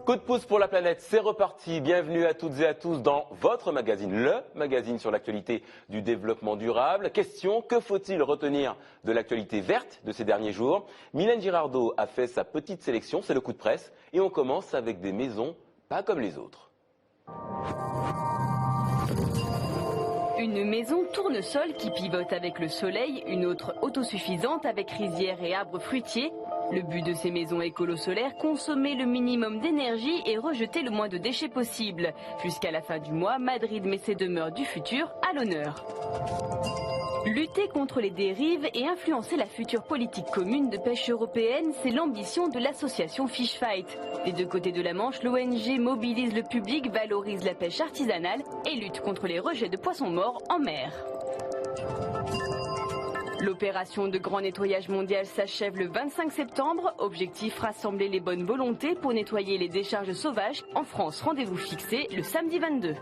Coup de pouce pour la planète, c'est reparti. Bienvenue à toutes et à tous dans votre magazine, le magazine sur l'actualité du développement durable. Question, que faut-il retenir de l'actualité verte de ces derniers jours? Mylène Girardot a fait sa petite sélection, c'est le coup de presse. Et on commence avec des maisons pas comme les autres. Une maison tournesol qui pivote avec le soleil, une autre autosuffisante avec rizières et arbres fruitiers. Le but de ces maisons écolo-solaires, consommer le minimum d'énergie et rejeter le moins de déchets possible. Jusqu'à la fin du mois, Madrid met ses demeures du futur à l'honneur. Lutter contre les dérives et influencer la future politique commune de pêche européenne, c'est l'ambition de l'association Fish Fight. Des deux côtés de la Manche, l'ONG mobilise le public, valorise la pêche artisanale et lutte contre les rejets de poissons morts en mer. L'opération de grand nettoyage mondial s'achève le 25 septembre. Objectif, rassembler les bonnes volontés pour nettoyer les décharges sauvages. En France, rendez-vous fixé le samedi 22.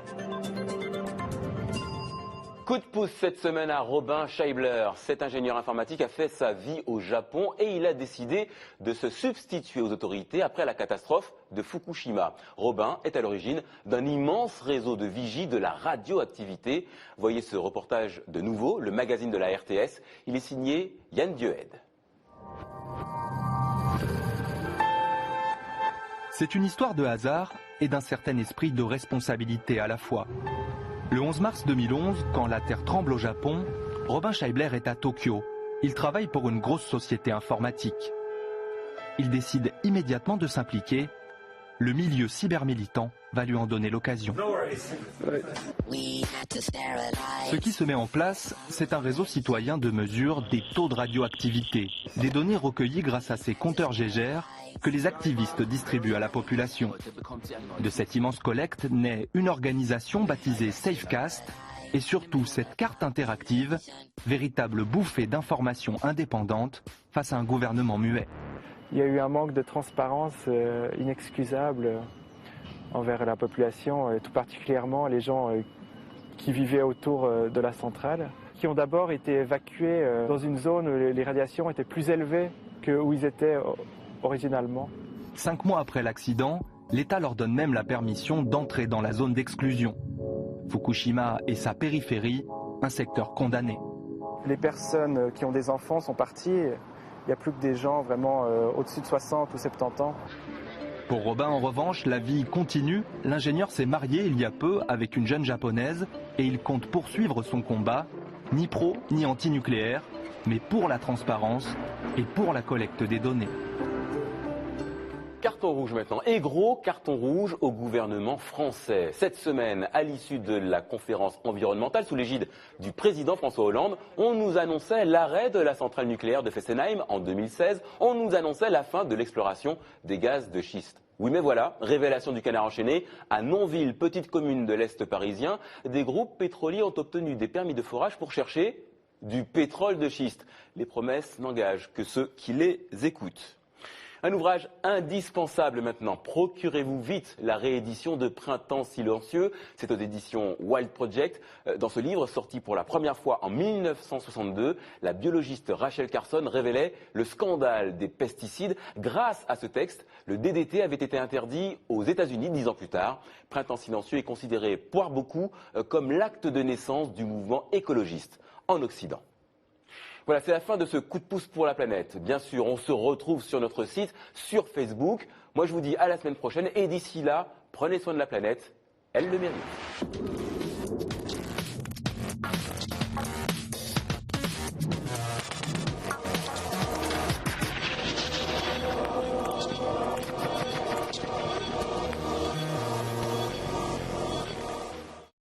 Coup de pouce cette semaine à Robin Scheibler. Cet ingénieur informatique a fait sa vie au Japon et il a décidé de se substituer aux autorités après la catastrophe de Fukushima. Robin est à l'origine d'un immense réseau de vigies de la radioactivité. Voyez ce reportage de nouveau, le magazine de la RTS. Il est signé Yann Diehed. C'est une histoire de hasard et d'un certain esprit de responsabilité à la fois. Le 11 mars 2011, quand la Terre tremble au Japon, Robin Scheibler est à Tokyo. Il travaille pour une grosse société informatique. Il décide immédiatement de s'impliquer. Le milieu cybermilitant va lui en donner l'occasion. Ce qui se met en place, c'est un réseau citoyen de mesure des taux de radioactivité, des données recueillies grâce à ces compteurs Geiger que les activistes distribuent à la population. De cette immense collecte naît une organisation baptisée Safecast et surtout cette carte interactive, véritable bouffée d'informations indépendantes face à un gouvernement muet. Il y a eu un manque de transparence inexcusable envers la population, et tout particulièrement les gens qui vivaient autour de la centrale, qui ont d'abord été évacués dans une zone où les radiations étaient plus élevées que où ils étaient originalement. 5 mois après l'accident, l'État leur donne même la permission d'entrer dans la zone d'exclusion. Fukushima et sa périphérie, un secteur condamné. Les personnes qui ont des enfants sont parties. Il n'y a plus que des gens vraiment au-dessus de 60 ou 70 ans. Pour Robin, en revanche, la vie continue. L'ingénieur s'est marié il y a peu avec une jeune japonaise et il compte poursuivre son combat, ni pro ni anti-nucléaire, mais pour la transparence et pour la collecte des données. Carton rouge maintenant, et gros carton rouge au gouvernement français. Cette semaine, à l'issue de la conférence environnementale sous l'égide du président François Hollande, on nous annonçait l'arrêt de la centrale nucléaire de Fessenheim en 2016. On nous annonçait la fin de l'exploration des gaz de schiste. Oui mais voilà, révélation du canard enchaîné, à Nonville, petite commune de l'Est parisien, des groupes pétroliers ont obtenu des permis de forage pour chercher du pétrole de schiste. Les promesses n'engagent que ceux qui les écoutent. Un ouvrage indispensable maintenant. Procurez-vous vite la réédition de Printemps silencieux. C'est aux éditions Wild Project. Dans ce livre, sorti pour la première fois en 1962, la biologiste Rachel Carson révélait le scandale des pesticides. Grâce à ce texte, le DDT avait été interdit aux États-Unis 10 ans plus tard. Printemps silencieux est considéré par beaucoup comme l'acte de naissance du mouvement écologiste en Occident. Voilà, c'est la fin de ce coup de pouce pour la planète. Bien sûr, on se retrouve sur notre site, sur Facebook. Moi, je vous dis à la semaine prochaine. Et d'ici là, prenez soin de la planète. Elle le mérite.